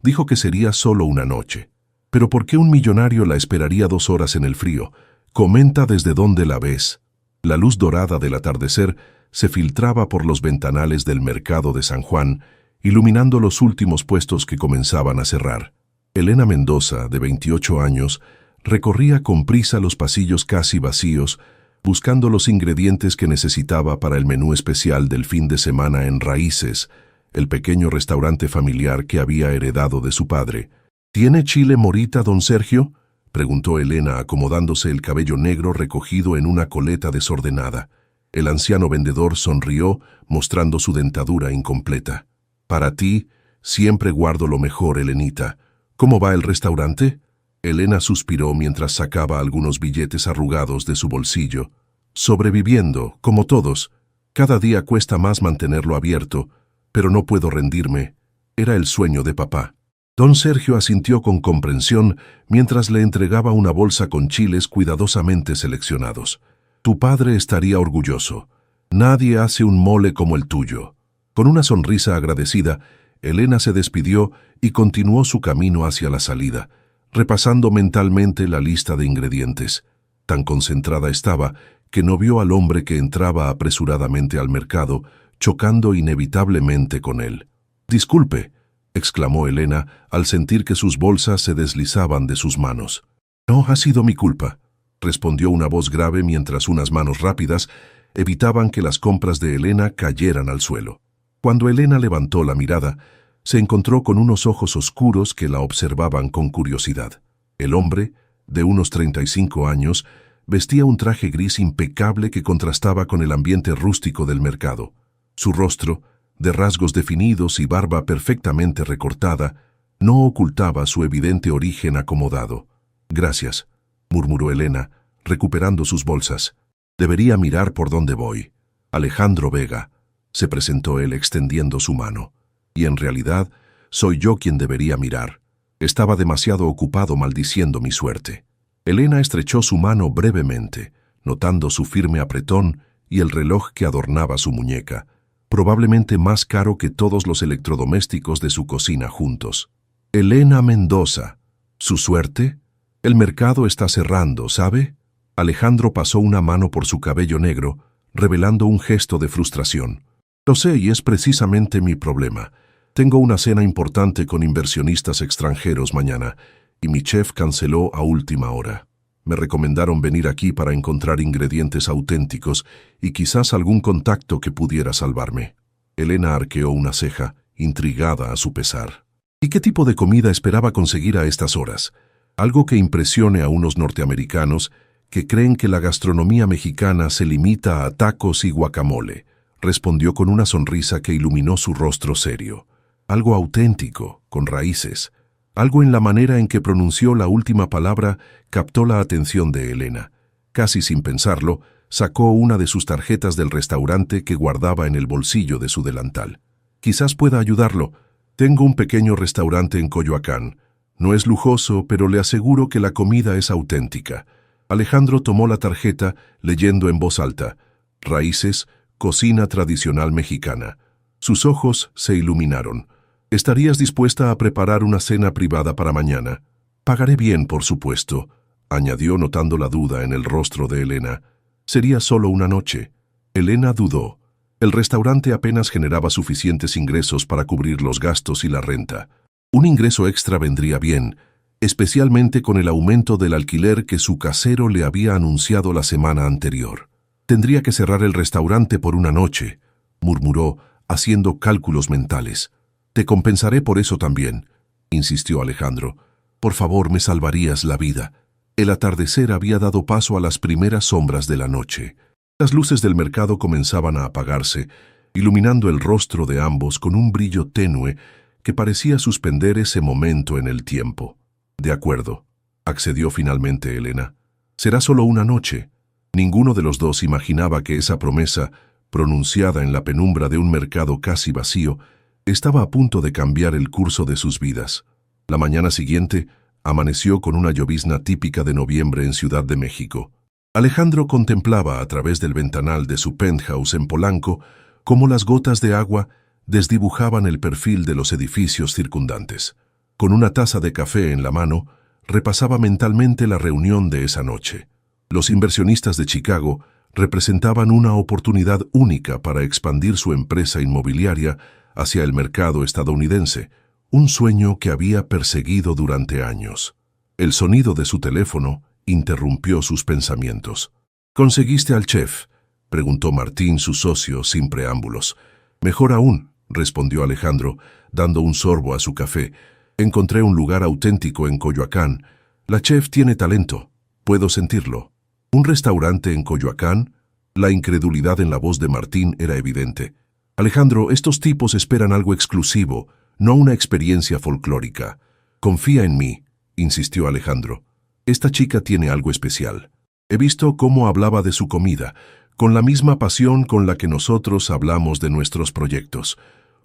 Dijo que sería solo una noche. Pero ¿por qué un millonario la esperaría 2 horas en el frío? Comenta desde dónde la ves. La luz dorada del atardecer se filtraba por los ventanales del mercado de San Juan, iluminando los últimos puestos que comenzaban a cerrar. Elena Mendoza, de 28 años, recorría con prisa los pasillos casi vacíos, buscando los ingredientes que necesitaba para el menú especial del fin de semana en Raíces, el pequeño restaurante familiar que había heredado de su padre. ¿Tiene chile morita, don Sergio?, preguntó Elena, acomodándose el cabello negro recogido en una coleta desordenada. El anciano vendedor sonrió, mostrando su dentadura incompleta. «Para ti, siempre guardo lo mejor, Elenita. ¿Cómo va el restaurante?». Elena suspiró mientras sacaba algunos billetes arrugados de su bolsillo. «Sobreviviendo, como todos. Cada día cuesta más mantenerlo abierto, pero no puedo rendirme. Era el sueño de papá». Don Sergio asintió con comprensión mientras le entregaba una bolsa con chiles cuidadosamente seleccionados. «Tu padre estaría orgulloso. Nadie hace un mole como el tuyo». Con una sonrisa agradecida, Elena se despidió y continuó su camino hacia la salida, repasando mentalmente la lista de ingredientes. Tan concentrada estaba que no vio al hombre que entraba apresuradamente al mercado, chocando inevitablemente con él. «Disculpe», exclamó Elena al sentir que sus bolsas se deslizaban de sus manos. «No ha sido mi culpa», respondió una voz grave mientras unas manos rápidas evitaban que las compras de Elena cayeran al suelo. Cuando Elena levantó la mirada, se encontró con unos ojos oscuros que la observaban con curiosidad. El hombre, de unos 35 años, vestía un traje gris impecable que contrastaba con el ambiente rústico del mercado. Su rostro, de rasgos definidos y barba perfectamente recortada, no ocultaba su evidente origen acomodado. «Gracias», murmuró Elena, recuperando sus bolsas. «Debería mirar por dónde voy». «Alejandro Vega», se presentó él extendiendo su mano. «Y en realidad, soy yo quien debería mirar. Estaba demasiado ocupado maldiciendo mi suerte». Elena estrechó su mano brevemente, notando su firme apretón y el reloj que adornaba su muñeca, probablemente más caro que todos los electrodomésticos de su cocina juntos. «Elena Mendoza. ¿Su suerte? El mercado está cerrando, ¿sabe?». Alejandro pasó una mano por su cabello negro, revelando un gesto de frustración. «Lo sé, y es precisamente mi problema. Tengo una cena importante con inversionistas extranjeros mañana, y mi chef canceló a última hora. Me recomendaron venir aquí para encontrar ingredientes auténticos y quizás algún contacto que pudiera salvarme». Elena arqueó una ceja, intrigada a su pesar. ¿Y qué tipo de comida esperaba conseguir a estas horas? Algo que impresione a unos norteamericanos que creen que la gastronomía mexicana se limita a tacos y guacamole, respondió con una sonrisa que iluminó su rostro serio. Algo auténtico, con raíces. Algo en la manera en que pronunció la última palabra captó la atención de Elena. Casi sin pensarlo, sacó una de sus tarjetas del restaurante que guardaba en el bolsillo de su delantal. «Quizás pueda ayudarlo. Tengo un pequeño restaurante en Coyoacán. No es lujoso, pero le aseguro que la comida es auténtica». Alejandro tomó la tarjeta, leyendo en voz alta: «Raíces, cocina tradicional mexicana». Sus ojos se iluminaron. «¿Estarías dispuesta a preparar una cena privada para mañana?». «Pagaré bien, por supuesto», añadió notando la duda en el rostro de Elena. «Sería solo una noche». Elena dudó. El restaurante apenas generaba suficientes ingresos para cubrir los gastos y la renta. Un ingreso extra vendría bien, especialmente con el aumento del alquiler que su casero le había anunciado la semana anterior. «Tendría que cerrar el restaurante por una noche», murmuró, haciendo cálculos mentales. «Te compensaré por eso también», insistió Alejandro. «Por favor, me salvarías la vida». El atardecer había dado paso a las primeras sombras de la noche. Las luces del mercado comenzaban a apagarse, iluminando el rostro de ambos con un brillo tenue que parecía suspender ese momento en el tiempo. «De acuerdo», accedió finalmente Elena. «Será solo una noche». Ninguno de los dos imaginaba que esa promesa, pronunciada en la penumbra de un mercado casi vacío, estaba a punto de cambiar el curso de sus vidas. La mañana siguiente amaneció con una llovizna típica de noviembre en Ciudad de México. Alejandro contemplaba a través del ventanal de su penthouse en Polanco cómo las gotas de agua desdibujaban el perfil de los edificios circundantes. Con una taza de café en la mano, repasaba mentalmente la reunión de esa noche. Los inversionistas de Chicago representaban una oportunidad única para expandir su empresa inmobiliaria hacia el mercado estadounidense, un sueño que había perseguido durante años. El sonido de su teléfono interrumpió sus pensamientos. «¿Conseguiste al chef?», preguntó Martín, su socio, sin preámbulos. «Mejor aún», respondió Alejandro, dando un sorbo a su café. «Encontré un lugar auténtico en Coyoacán. La chef tiene talento. Puedo sentirlo». ¿Un restaurante en Coyoacán? La incredulidad en la voz de Martín era evidente. «Alejandro, estos tipos esperan algo exclusivo, no una experiencia folclórica. Confía en mí», insistió Alejandro. «Esta chica tiene algo especial. He visto cómo hablaba de su comida, con la misma pasión con la que nosotros hablamos de nuestros proyectos».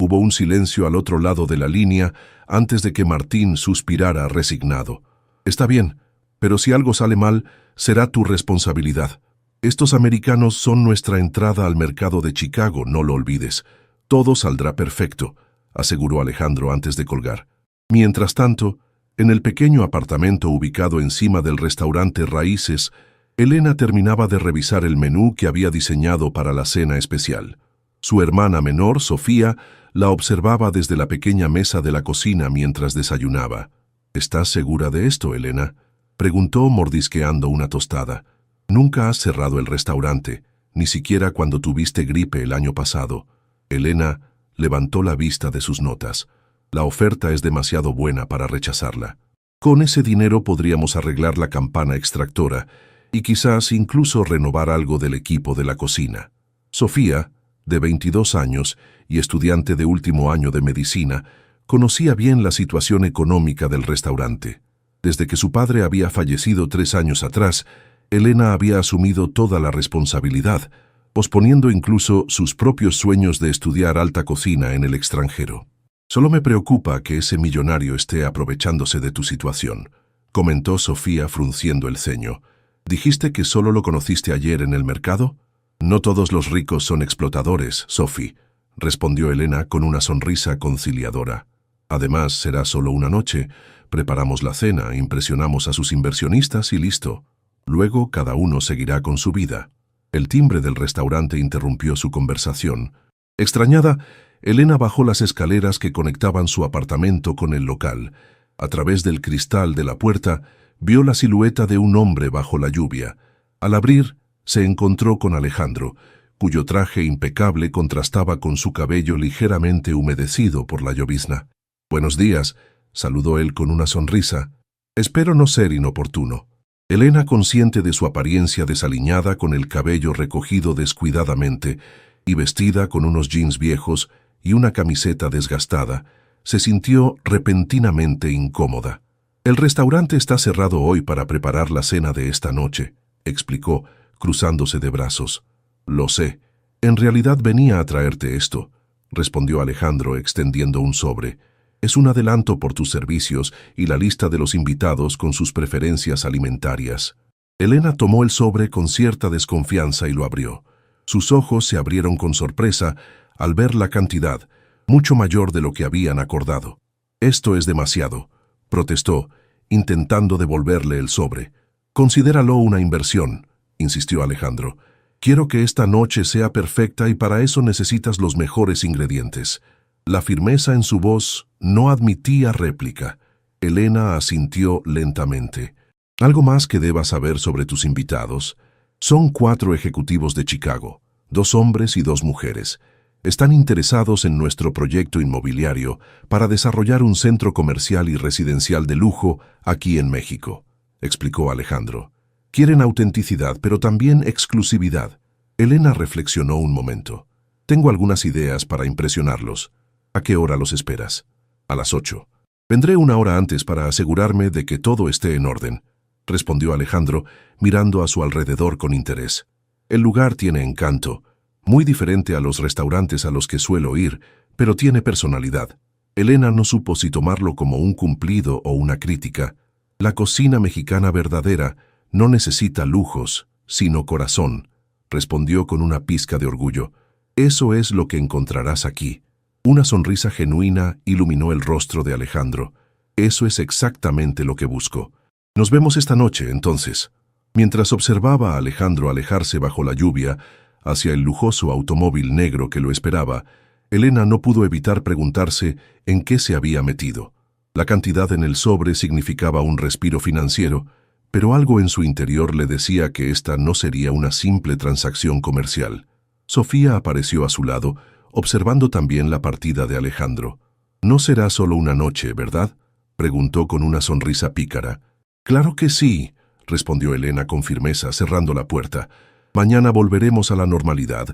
Hubo un silencio al otro lado de la línea antes de que Martín suspirara resignado. «Está bien, pero si algo sale mal, será tu responsabilidad. Estos americanos son nuestra entrada al mercado de Chicago, no lo olvides. Todo saldrá perfecto», aseguró Alejandro antes de colgar. Mientras tanto, en el pequeño apartamento ubicado encima del restaurante Raíces, Elena terminaba de revisar el menú que había diseñado para la cena especial. Su hermana menor, Sofía, la observaba desde la pequeña mesa de la cocina mientras desayunaba. «¿Estás segura de esto, Elena?», preguntó mordisqueando una tostada. «Nunca has cerrado el restaurante, ni siquiera cuando tuviste gripe el año pasado». Elena levantó la vista de sus notas. «La oferta es demasiado buena para rechazarla. Con ese dinero podríamos arreglar la campana extractora y quizás incluso renovar algo del equipo de la cocina». Sofía, de 22 años y estudiante de último año de medicina, conocía bien la situación económica del restaurante. Desde que su padre había fallecido 3 años atrás, Elena había asumido toda la responsabilidad, posponiendo incluso sus propios sueños de estudiar alta cocina en el extranjero. «Solo me preocupa que ese millonario esté aprovechándose de tu situación», comentó Sofía frunciendo el ceño. «¿Dijiste que solo lo conociste ayer en el mercado?» «No todos los ricos son explotadores, Sophie», respondió Elena con una sonrisa conciliadora. «Además, será solo una noche. Preparamos la cena, impresionamos a sus inversionistas y listo. Luego cada uno seguirá con su vida». El timbre del restaurante interrumpió su conversación. Extrañada, Elena bajó las escaleras que conectaban su apartamento con el local. A través del cristal de la puerta, vio la silueta de un hombre bajo la lluvia. Al abrir, se encontró con Alejandro, cuyo traje impecable contrastaba con su cabello ligeramente humedecido por la llovizna. «Buenos días», saludó él con una sonrisa. «Espero no ser inoportuno». Elena, consciente de su apariencia desaliñada con el cabello recogido descuidadamente y vestida con unos jeans viejos y una camiseta desgastada, se sintió repentinamente incómoda. «El restaurante está cerrado hoy para preparar la cena de esta noche», explicó, cruzándose de brazos. «Lo sé. En realidad venía a traerte esto», respondió Alejandro extendiendo un sobre. «Es un adelanto por tus servicios y la lista de los invitados con sus preferencias alimentarias». Elena tomó el sobre con cierta desconfianza y lo abrió. Sus ojos se abrieron con sorpresa al ver la cantidad, mucho mayor de lo que habían acordado. «Esto es demasiado», protestó, intentando devolverle el sobre. «Considéralo una inversión», insistió Alejandro. «Quiero que esta noche sea perfecta y para eso necesitas los mejores ingredientes». La firmeza en su voz no admitía réplica. Elena asintió lentamente. «¿Algo más que debas saber sobre tus invitados?» «Son 4 ejecutivos de Chicago, 2 hombres y 2 mujeres. Están interesados en nuestro proyecto inmobiliario para desarrollar un centro comercial y residencial de lujo aquí en México», explicó Alejandro. «Quieren autenticidad, pero también exclusividad». Elena reflexionó un momento. «Tengo algunas ideas para impresionarlos. ¿A qué hora los esperas?» «A las 8. Vendré 1 hora antes para asegurarme de que todo esté en orden», respondió Alejandro, mirando a su alrededor con interés. «El lugar tiene encanto, muy diferente a los restaurantes a los que suelo ir, pero tiene personalidad». Elena no supo si tomarlo como un cumplido o una crítica. La cocina mexicana verdadera no necesita lujos, sino corazón, respondió con una pizca de orgullo. «Eso es lo que encontrarás aquí». Una sonrisa genuina iluminó el rostro de Alejandro. Eso es exactamente lo que busco. Nos vemos esta noche, entonces. Mientras observaba a Alejandro alejarse bajo la lluvia hacia el lujoso automóvil negro que lo esperaba, Elena no pudo evitar preguntarse en qué se había metido. La cantidad en el sobre significaba un respiro financiero, pero algo en su interior le decía que esta no sería una simple transacción comercial. Sofía apareció a su lado, observando también la partida de Alejandro. «No será solo una noche, ¿verdad?», preguntó con una sonrisa pícara. «Claro que sí», respondió Elena con firmeza, cerrando la puerta. «Mañana volveremos a la normalidad,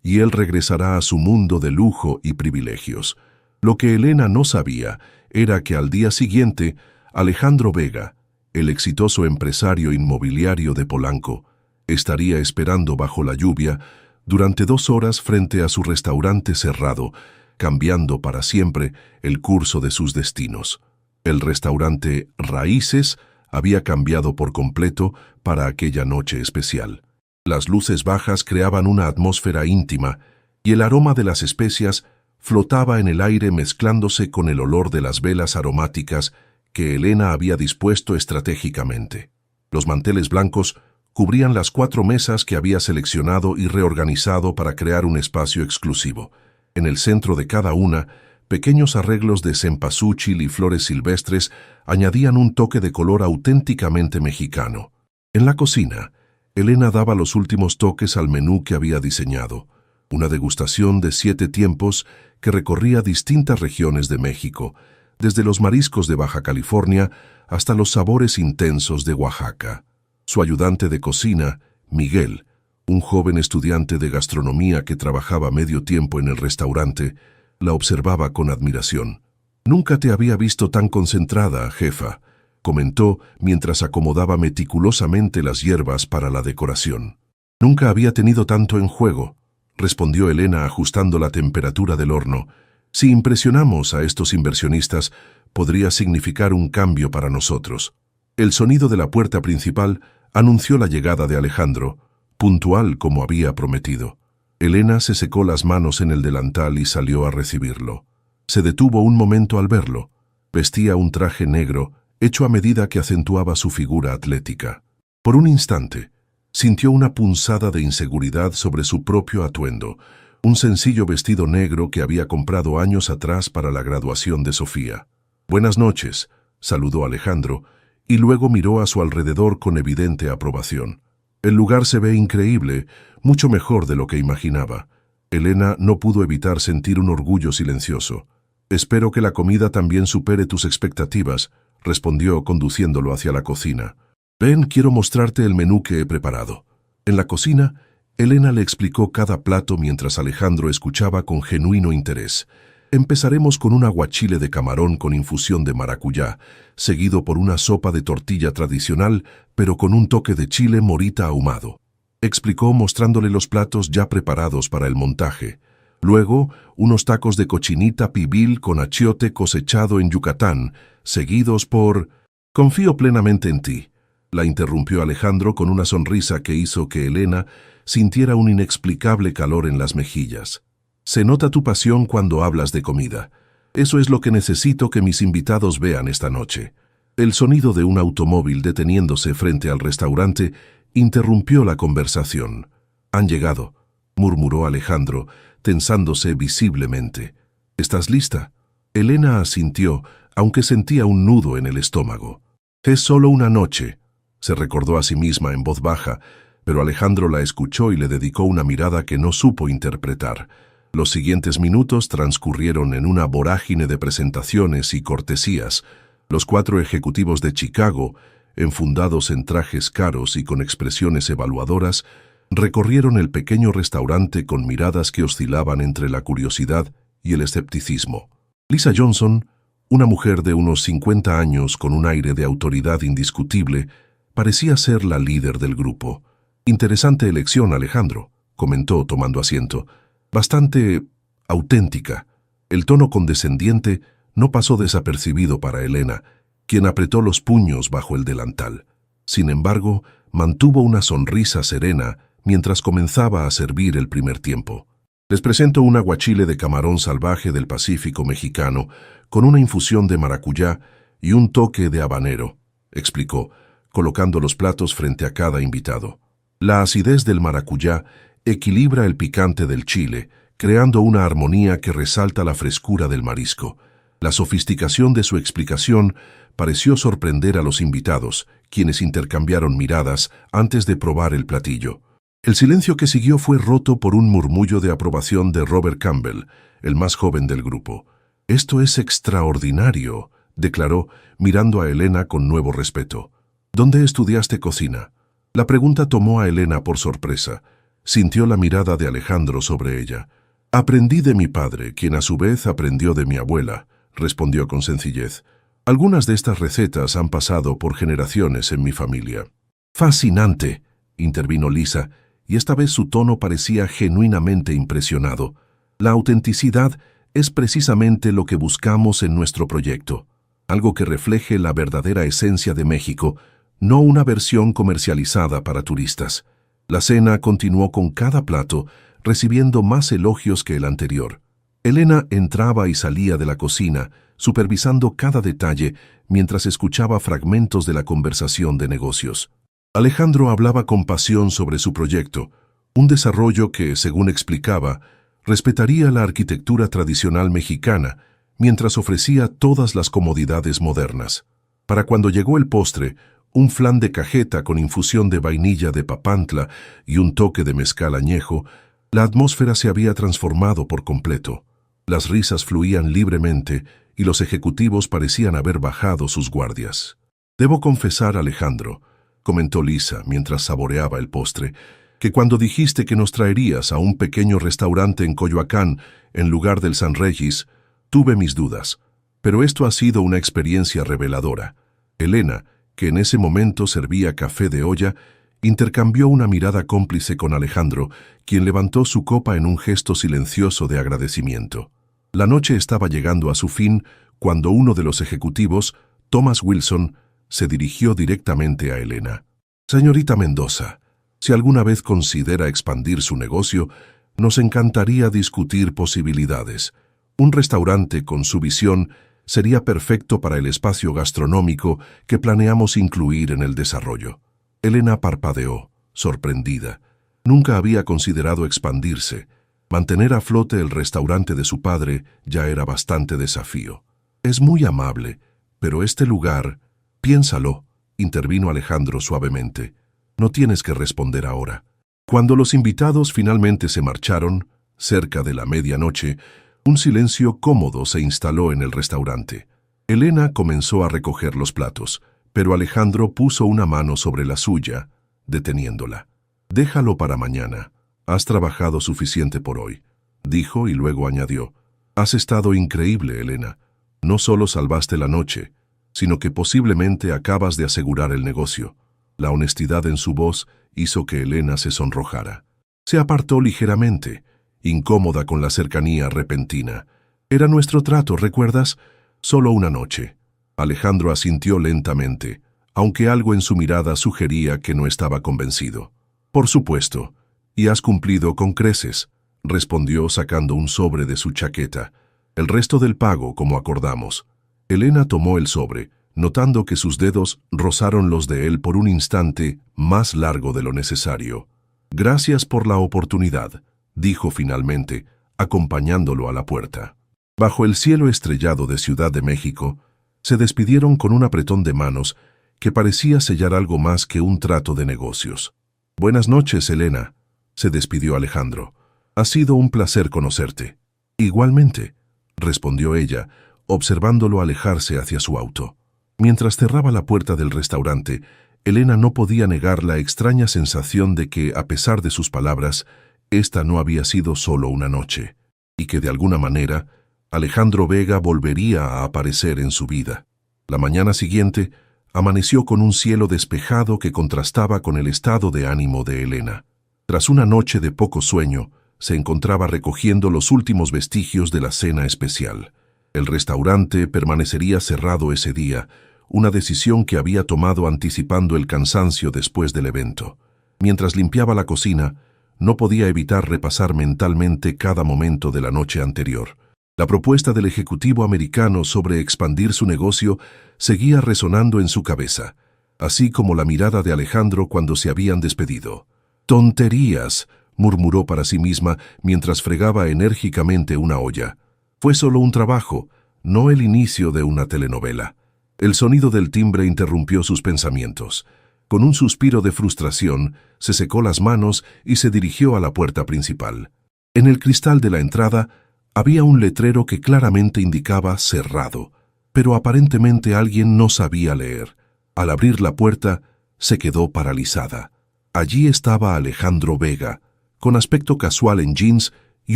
y él regresará a su mundo de lujo y privilegios». Lo que Elena no sabía era que al día siguiente, Alejandro Vega, el exitoso empresario inmobiliario de Polanco, estaría esperando bajo la lluvia durante 2 horas frente a su restaurante cerrado, cambiando para siempre el curso de sus destinos. El restaurante Raíces había cambiado por completo para aquella noche especial. Las luces bajas creaban una atmósfera íntima y el aroma de las especias flotaba en el aire mezclándose con el olor de las velas aromáticas que Elena había dispuesto estratégicamente. Los manteles blancos cubrían las 4 mesas que había seleccionado y reorganizado para crear un espacio exclusivo. En el centro de cada una, pequeños arreglos de cempasúchil y flores silvestres añadían un toque de color auténticamente mexicano. En la cocina, Elena daba los últimos toques al menú que había diseñado, una degustación de 7 tiempos que recorría distintas regiones de México, desde los mariscos de Baja California hasta los sabores intensos de Oaxaca. Su ayudante de cocina, Miguel, un joven estudiante de gastronomía que trabajaba medio tiempo en el restaurante, la observaba con admiración. «Nunca te había visto tan concentrada, jefa», comentó mientras acomodaba meticulosamente las hierbas para la decoración. «Nunca había tenido tanto en juego», respondió Elena ajustando la temperatura del horno. «Si impresionamos a estos inversionistas, podría significar un cambio para nosotros». El sonido de la puerta principal anunció la llegada de Alejandro, puntual como había prometido. Elena se secó las manos en el delantal y salió a recibirlo. Se detuvo un momento al verlo. Vestía un traje negro, hecho a medida que acentuaba su figura atlética. Por un instante, sintió una punzada de inseguridad sobre su propio atuendo, un sencillo vestido negro que había comprado años atrás para la graduación de Sofía. «Buenas noches», saludó Alejandro, y luego miró a su alrededor con evidente aprobación. «El lugar se ve increíble, mucho mejor de lo que imaginaba». Elena no pudo evitar sentir un orgullo silencioso. «Espero que la comida también supere tus expectativas», respondió conduciéndolo hacia la cocina. «Ven, quiero mostrarte el menú que he preparado». En la cocina, Elena le explicó cada plato mientras Alejandro escuchaba con genuino interés. «Empezaremos con un aguachile de camarón con infusión de maracuyá, seguido por una sopa de tortilla tradicional, pero con un toque de chile morita ahumado», explicó mostrándole los platos ya preparados para el montaje. Luego, unos tacos de cochinita pibil con achiote cosechado en Yucatán, seguidos por... «Confío plenamente en ti», la interrumpió Alejandro con una sonrisa que hizo que Elena sintiera un inexplicable calor en las mejillas. «Se nota tu pasión cuando hablas de comida. Eso es lo que necesito que mis invitados vean esta noche». El sonido de un automóvil deteniéndose frente al restaurante interrumpió la conversación. «Han llegado», murmuró Alejandro, tensándose visiblemente. «¿Estás lista?». Elena asintió, aunque sentía un nudo en el estómago. «Es solo una noche», se recordó a sí misma en voz baja, pero Alejandro la escuchó y le dedicó una mirada que no supo interpretar. Los siguientes minutos transcurrieron en una vorágine de presentaciones y cortesías. Los 4 ejecutivos de Chicago, enfundados en trajes caros y con expresiones evaluadoras, recorrieron el pequeño restaurante con miradas que oscilaban entre la curiosidad y el escepticismo. Lisa Johnson, una mujer de unos 50 años con un aire de autoridad indiscutible, parecía ser la líder del grupo. «Interesante elección, Alejandro», comentó tomando asiento. «Bastante auténtica». El tono condescendiente no pasó desapercibido para Elena, quien apretó los puños bajo el delantal. Sin embargo, mantuvo una sonrisa serena mientras comenzaba a servir el primer tiempo. «Les presento un aguachile de camarón salvaje del Pacífico mexicano, con una infusión de maracuyá, y un toque de habanero, explicó, colocando los platos frente a cada invitado. La acidez del maracuyá equilibra el picante del chile, creando una armonía que resalta la frescura del marisco. La sofisticación de su explicación pareció sorprender a los invitados, quienes intercambiaron miradas antes de probar el platillo. El silencio que siguió fue roto por un murmullo de aprobación de Robert Campbell, el más joven del grupo. «Esto es extraordinario», declaró, mirando a Elena con nuevo respeto. «¿Dónde estudiaste cocina?» La pregunta tomó a Elena por sorpresa. Sintió la mirada de Alejandro sobre ella. «Aprendí de mi padre, quien a su vez aprendió de mi abuela», respondió con sencillez. «Algunas de estas recetas han pasado por generaciones en mi familia». «Fascinante», intervino Lisa, y esta vez su tono parecía genuinamente impresionado. «La autenticidad es precisamente lo que buscamos en nuestro proyecto, algo que refleje la verdadera esencia de México, no una versión comercializada para turistas». La cena continuó con cada plato, recibiendo más elogios que el anterior. Elena entraba y salía de la cocina, supervisando cada detalle mientras escuchaba fragmentos de la conversación de negocios. Alejandro hablaba con pasión sobre su proyecto, un desarrollo que, según explicaba, respetaría la arquitectura tradicional mexicana, mientras ofrecía todas las comodidades modernas. Para cuando llegó el postre, un flan de cajeta con infusión de vainilla de Papantla y un toque de mezcal añejo, la atmósfera se había transformado por completo. Las risas fluían libremente y los ejecutivos parecían haber bajado sus guardias. «Debo confesar, Alejandro», comentó Lisa mientras saboreaba el postre, «que cuando dijiste que nos traerías a un pequeño restaurante en Coyoacán en lugar del San Regis, tuve mis dudas. Pero esto ha sido una experiencia reveladora». Elena, que en ese momento servía café de olla, intercambió una mirada cómplice con Alejandro, quien levantó su copa en un gesto silencioso de agradecimiento. La noche estaba llegando a su fin cuando uno de los ejecutivos, Thomas Wilson, se dirigió directamente a Elena. «Señorita Mendoza, si alguna vez considera expandir su negocio, nos encantaría discutir posibilidades. Un restaurante con su visión sería perfecto para el espacio gastronómico que planeamos incluir en el desarrollo». Elena parpadeó, sorprendida. Nunca había considerado expandirse. Mantener a flote el restaurante de su padre ya era bastante desafío. «Es muy amable, pero este lugar...» «Piénsalo», intervino Alejandro suavemente. «No tienes que responder ahora». Cuando los invitados finalmente se marcharon, cerca de la medianoche, un silencio cómodo se instaló en el restaurante. Elena comenzó a recoger los platos, pero Alejandro puso una mano sobre la suya, deteniéndola. «Déjalo para mañana. Has trabajado suficiente por hoy», dijo y luego añadió. «Has estado increíble, Elena. No solo salvaste la noche, sino que posiblemente acabas de asegurar el negocio». La honestidad en su voz hizo que Elena se sonrojara. Se apartó ligeramente, incómoda con la cercanía repentina. «Era nuestro trato, ¿recuerdas? Solo una noche». Alejandro asintió lentamente, aunque algo en su mirada sugería que no estaba convencido. «Por supuesto, y has cumplido con creces», respondió sacando un sobre de su chaqueta. «El resto del pago, como acordamos». Elena tomó el sobre, notando que sus dedos rozaron los de él por un instante más largo de lo necesario. «Gracias por la oportunidad», dijo finalmente, acompañándolo a la puerta. Bajo el cielo estrellado de Ciudad de México, se despidieron con un apretón de manos que parecía sellar algo más que un trato de negocios. «Buenas noches, Elena», se despidió Alejandro. «Ha sido un placer conocerte». «Igualmente», respondió ella, observándolo alejarse hacia su auto. Mientras cerraba la puerta del restaurante, Elena no podía negar la extraña sensación de que, a pesar de sus palabras, esta no había sido solo una noche, y que de alguna manera Alejandro Vega volvería a aparecer en su vida. La mañana siguiente amaneció con un cielo despejado que contrastaba con el estado de ánimo de Elena. Tras una noche de poco sueño, se encontraba recogiendo los últimos vestigios de la cena especial. El restaurante permanecería cerrado ese día, una decisión que había tomado anticipando el cansancio después del evento. Mientras limpiaba la cocina, no podía evitar repasar mentalmente cada momento de la noche anterior. La propuesta del ejecutivo americano sobre expandir su negocio seguía resonando en su cabeza, así como la mirada de Alejandro cuando se habían despedido. «Tonterías», murmuró para sí misma mientras fregaba enérgicamente una olla. Fue solo un trabajo, no el inicio de una telenovela. El sonido del timbre interrumpió sus pensamientos. Con un suspiro de frustración, se secó las manos y se dirigió a la puerta principal. En el cristal de la entrada había un letrero que claramente indicaba cerrado, pero aparentemente alguien no sabía leer. Al abrir la puerta, se quedó paralizada. Allí estaba Alejandro Vega, con aspecto casual en jeans y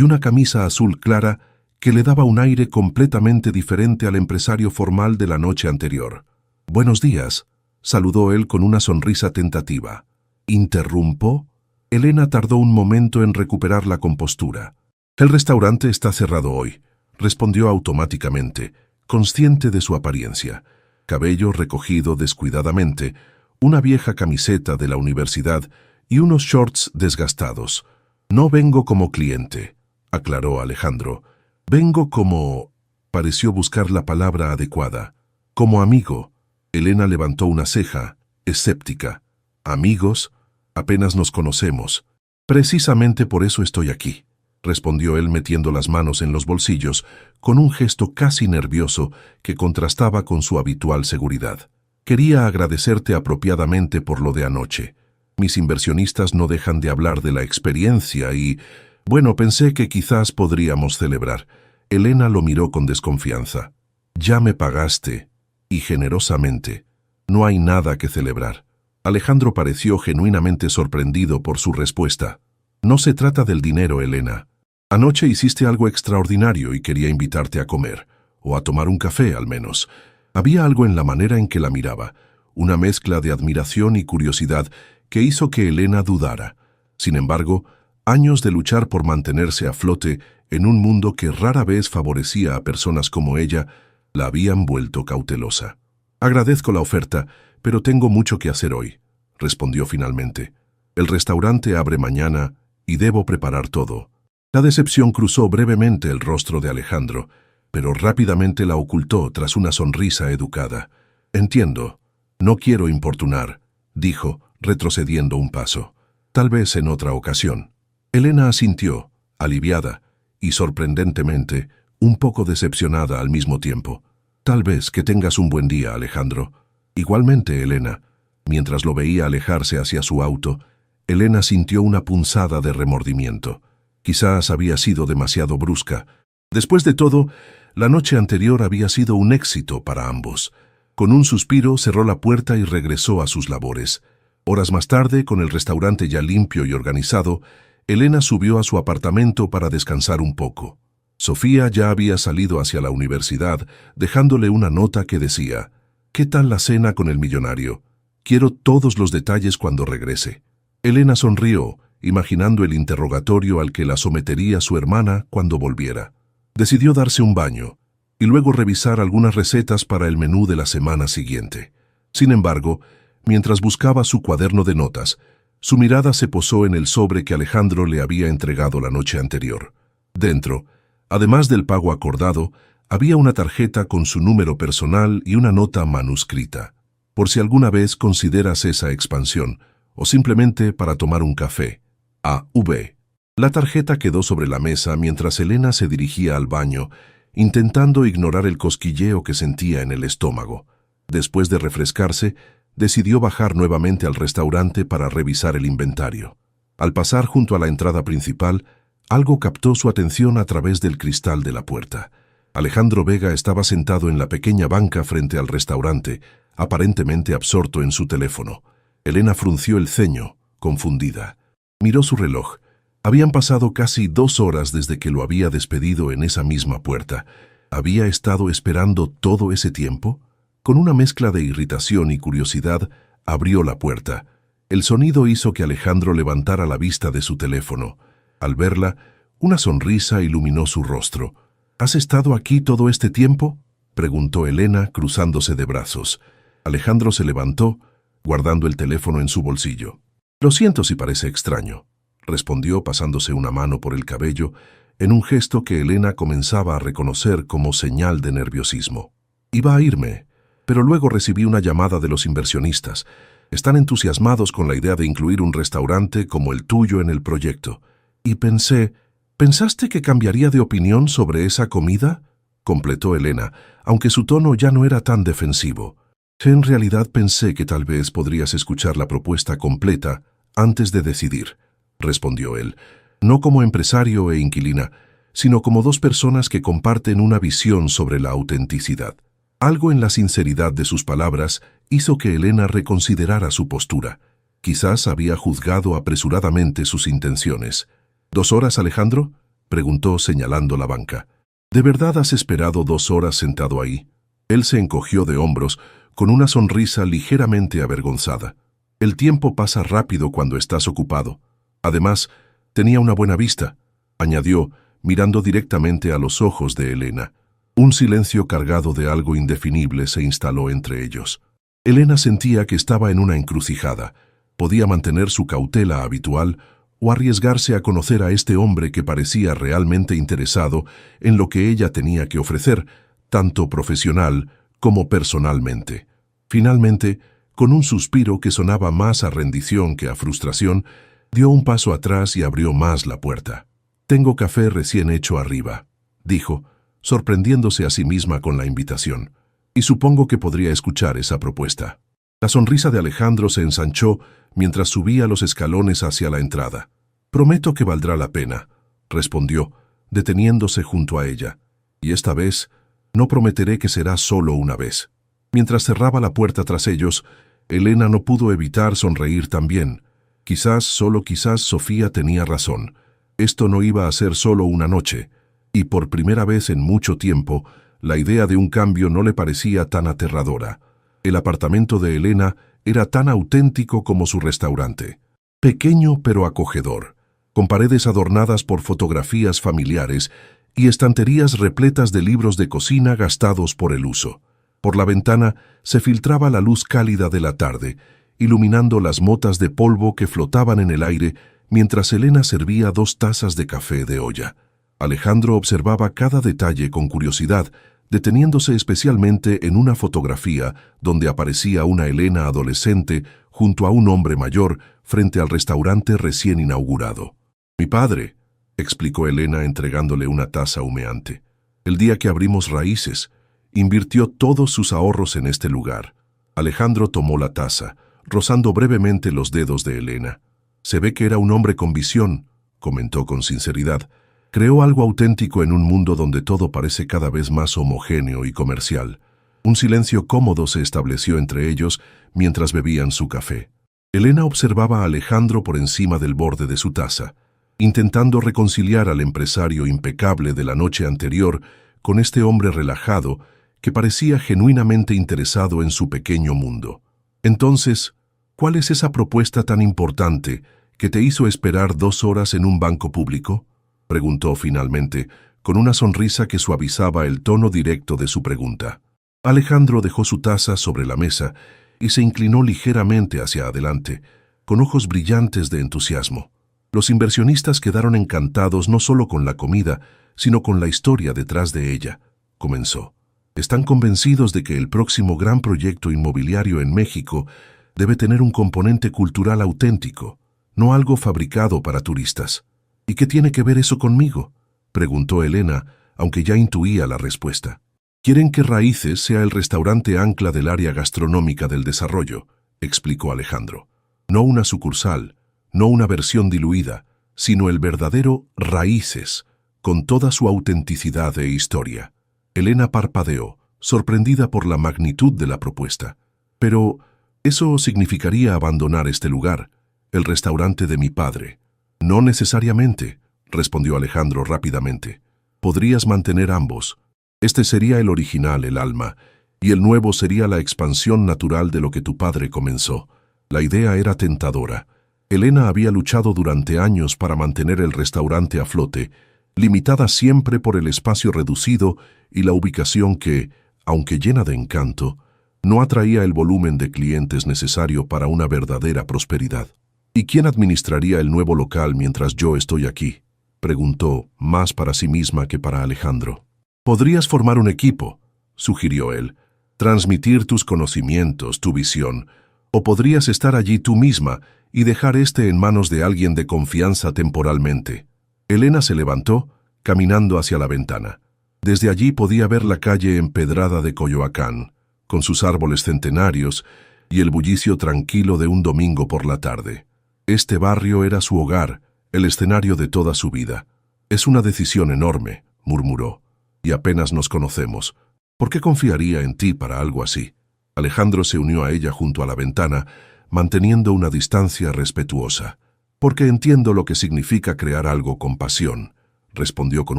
una camisa azul clara que le daba un aire completamente diferente al empresario formal de la noche anterior. «Buenos días», saludó él con una sonrisa tentativa. «¿Interrumpo?» Elena tardó un momento en recuperar la compostura. «El restaurante está cerrado hoy», respondió automáticamente, consciente de su apariencia. Cabello recogido descuidadamente, una vieja camiseta de la universidad y unos shorts desgastados. «No vengo como cliente», aclaró Alejandro. «Vengo como...» pareció buscar la palabra adecuada. «Como amigo». Elena levantó una ceja, escéptica. «¿Amigos? Apenas nos conocemos». «Precisamente por eso estoy aquí», respondió él metiendo las manos en los bolsillos, con un gesto casi nervioso que contrastaba con su habitual seguridad. «Quería agradecerte apropiadamente por lo de anoche. Mis inversionistas no dejan de hablar de la experiencia y... bueno, pensé que quizás podríamos celebrar». Elena lo miró con desconfianza. «Ya me pagaste, y generosamente. No hay nada que celebrar». Alejandro pareció genuinamente sorprendido por su respuesta. «No se trata del dinero, Elena. Anoche hiciste algo extraordinario y quería invitarte a comer, o a tomar un café al menos». Había algo en la manera en que la miraba, una mezcla de admiración y curiosidad que hizo que Elena dudara. Sin embargo, años de luchar por mantenerse a flote en un mundo que rara vez favorecía a personas como ella, la habían vuelto cautelosa. «Agradezco la oferta, pero tengo mucho que hacer hoy», respondió finalmente. «El restaurante abre mañana y debo preparar todo». La decepción cruzó brevemente el rostro de Alejandro, pero rápidamente la ocultó tras una sonrisa educada. «Entiendo. No quiero importunar», dijo, retrocediendo un paso. «Tal vez en otra ocasión». Elena asintió, aliviada y, sorprendentemente, un poco decepcionada al mismo tiempo. «Tal vez que tengas un buen día, Alejandro». «Igualmente, Elena». Mientras lo veía alejarse hacia su auto, Elena sintió una punzada de remordimiento. Quizás había sido demasiado brusca. Después de todo, la noche anterior había sido un éxito para ambos. Con un suspiro cerró la puerta y regresó a sus labores. Horas más tarde, con el restaurante ya limpio y organizado, Elena subió a su apartamento para descansar un poco. Sofía ya había salido hacia la universidad, dejándole una nota que decía: «¿Qué tal la cena con el millonario? Quiero todos los detalles cuando regrese». Elena sonrió, imaginando el interrogatorio al que la sometería su hermana cuando volviera. Decidió darse un baño y luego revisar algunas recetas para el menú de la semana siguiente. Sin embargo, mientras buscaba su cuaderno de notas, su mirada se posó en el sobre que Alejandro le había entregado la noche anterior. Dentro, además del pago acordado, había una tarjeta con su número personal y una nota manuscrita. «Por si alguna vez consideras esa expansión, o simplemente para tomar un café. A.V.» La tarjeta quedó sobre la mesa mientras Elena se dirigía al baño, intentando ignorar el cosquilleo que sentía en el estómago. Después de refrescarse, decidió bajar nuevamente al restaurante para revisar el inventario. Al pasar junto a la entrada principal, algo captó su atención a través del cristal de la puerta. Alejandro Vega estaba sentado en la pequeña banca frente al restaurante, aparentemente absorto en su teléfono. Elena frunció el ceño, confundida. Miró su reloj. Habían pasado casi 2 horas desde que lo había despedido en esa misma puerta. ¿Había estado esperando todo ese tiempo? Con una mezcla de irritación y curiosidad, abrió la puerta. El sonido hizo que Alejandro levantara la vista de su teléfono. Al verla, una sonrisa iluminó su rostro. «¿Has estado aquí todo este tiempo?», preguntó Elena, cruzándose de brazos. Alejandro se levantó, guardando el teléfono en su bolsillo. «Lo siento si parece extraño», respondió pasándose una mano por el cabello, en un gesto que Elena comenzaba a reconocer como señal de nerviosismo. Iba a irme, pero luego recibí una llamada de los inversionistas. Están entusiasmados con la idea de incluir un restaurante como el tuyo en el proyecto. Y ¿pensaste que cambiaría de opinión sobre esa comida?, completó Elena, aunque su tono ya no era tan defensivo. En realidad pensé que tal vez podrías escuchar la propuesta completa antes de decidir, respondió él, no como empresario e inquilina, sino como dos personas que comparten una visión sobre la autenticidad. Algo en la sinceridad de sus palabras hizo que Elena reconsiderara su postura. Quizás había juzgado apresuradamente sus intenciones. ¿2 horas, Alejandro?, preguntó señalando la banca. ¿De verdad has esperado 2 horas sentado ahí? Él se encogió de hombros, con una sonrisa ligeramente avergonzada. El tiempo pasa rápido cuando estás ocupado. Además, tenía una buena vista, añadió, mirando directamente a los ojos de Elena. Un silencio cargado de algo indefinible se instaló entre ellos. Elena sentía que estaba en una encrucijada. Podía mantener su cautela habitual o arriesgarse a conocer a este hombre que parecía realmente interesado en lo que ella tenía que ofrecer, tanto profesional como personalmente. Finalmente, con un suspiro que sonaba más a rendición que a frustración, dio un paso atrás y abrió más la puerta. «Tengo café recién hecho arriba», dijo, sorprendiéndose a sí misma con la invitación. «Y supongo que podría escuchar esa propuesta». La sonrisa de Alejandro se ensanchó mientras subía los escalones hacia la entrada. «Prometo que valdrá la pena», respondió, deteniéndose junto a ella. «Y esta vez, no prometeré que será solo una vez». Mientras cerraba la puerta tras ellos, Elena no pudo evitar sonreír también. Quizás, solo quizás, Sofía tenía razón. Esto no iba a ser solo una noche, y por primera vez en mucho tiempo, la idea de un cambio no le parecía tan aterradora. El apartamento de Elena era tan auténtico como su restaurante. Pequeño pero acogedor, con paredes adornadas por fotografías familiares y estanterías repletas de libros de cocina gastados por el uso. Por la ventana se filtraba la luz cálida de la tarde, iluminando las motas de polvo que flotaban en el aire mientras Elena servía 2 tazas de café de olla. Alejandro observaba cada detalle con curiosidad, deteniéndose especialmente en una fotografía donde aparecía una Elena adolescente junto a un hombre mayor frente al restaurante recién inaugurado. «Mi padre», explicó Elena entregándole una taza humeante. «El día que abrimos Raíces, invirtió todos sus ahorros en este lugar». Alejandro tomó la taza, rozando brevemente los dedos de Elena. «Se ve que era un hombre con visión», comentó con sinceridad. «Creó algo auténtico en un mundo donde todo parece cada vez más homogéneo y comercial». Un silencio cómodo se estableció entre ellos mientras bebían su café. Elena observaba a Alejandro por encima del borde de su taza, intentando reconciliar al empresario impecable de la noche anterior con este hombre relajado que parecía genuinamente interesado en su pequeño mundo. «Entonces, ¿cuál es esa propuesta tan importante que te hizo esperar 2 horas en un banco público?», preguntó finalmente, con una sonrisa que suavizaba el tono directo de su pregunta. Alejandro dejó su taza sobre la mesa y se inclinó ligeramente hacia adelante, con ojos brillantes de entusiasmo. Los inversionistas quedaron encantados no solo con la comida, sino con la historia detrás de ella, comenzó. Están convencidos de que el próximo gran proyecto inmobiliario en México debe tener un componente cultural auténtico, no algo fabricado para turistas. «¿Y qué tiene que ver eso conmigo?», preguntó Elena, aunque ya intuía la respuesta. «Quieren que Raíces sea el restaurante ancla del área gastronómica del desarrollo», explicó Alejandro. «No una sucursal, no una versión diluida, sino el verdadero Raíces, con toda su autenticidad e historia». Elena parpadeó, sorprendida por la magnitud de la propuesta. «Pero eso significaría abandonar este lugar, el restaurante de mi padre». «No necesariamente», respondió Alejandro rápidamente. «Podrías mantener ambos. Este sería el original, el alma, y el nuevo sería la expansión natural de lo que tu padre comenzó». La idea era tentadora. Elena había luchado durante años para mantener el restaurante a flote, limitada siempre por el espacio reducido y la ubicación que, aunque llena de encanto, no atraía el volumen de clientes necesario para una verdadera prosperidad. «¿Y quién administraría el nuevo local mientras yo estoy aquí?», preguntó, más para sí misma que para Alejandro. Podrías formar un equipo, sugirió él, transmitir tus conocimientos, tu visión, o podrías estar allí tú misma y dejar en manos de alguien de confianza temporalmente. Elena se levantó, caminando hacia la ventana. Desde allí podía ver la calle empedrada de Coyoacán, con sus árboles centenarios y el bullicio tranquilo de un domingo por la tarde. Este barrio era su hogar, el escenario de toda su vida. Es una decisión enorme, murmuró, y apenas nos conocemos. ¿Por qué confiaría en ti para algo así? Alejandro se unió a ella junto a la ventana, manteniendo una distancia respetuosa. Porque entiendo lo que significa crear algo con pasión, respondió con